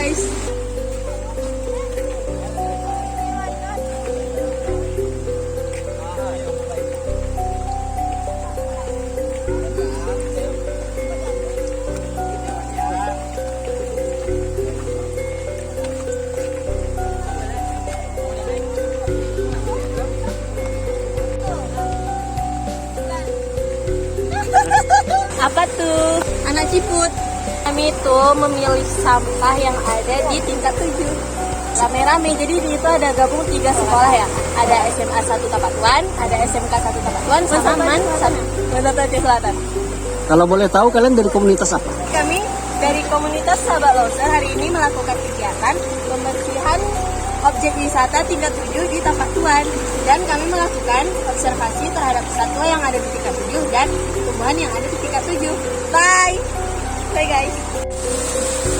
guys. Apa tuh? Anak Ciput. Kami itu memilih sampah yang ada di tingkat 7. Rame-rame, jadi di itu ada gabung 3 sekolah ya. Ada SMA 1 Tapatuan, ada SMK 1 Tapatuan, sama MAN 1 Mantap Selatan. Kalau boleh tahu kalian dari komunitas apa? Kami dari komunitas Sahabat Loser hari ini melakukan kegiatan pembersihan objek wisata tingkat 7 di Tapatuan. Dan kami melakukan observasi terhadap satwa yang ada di tingkat 7 dan tumbuhan yang ada di tingkat 7. Bye! Bye guys!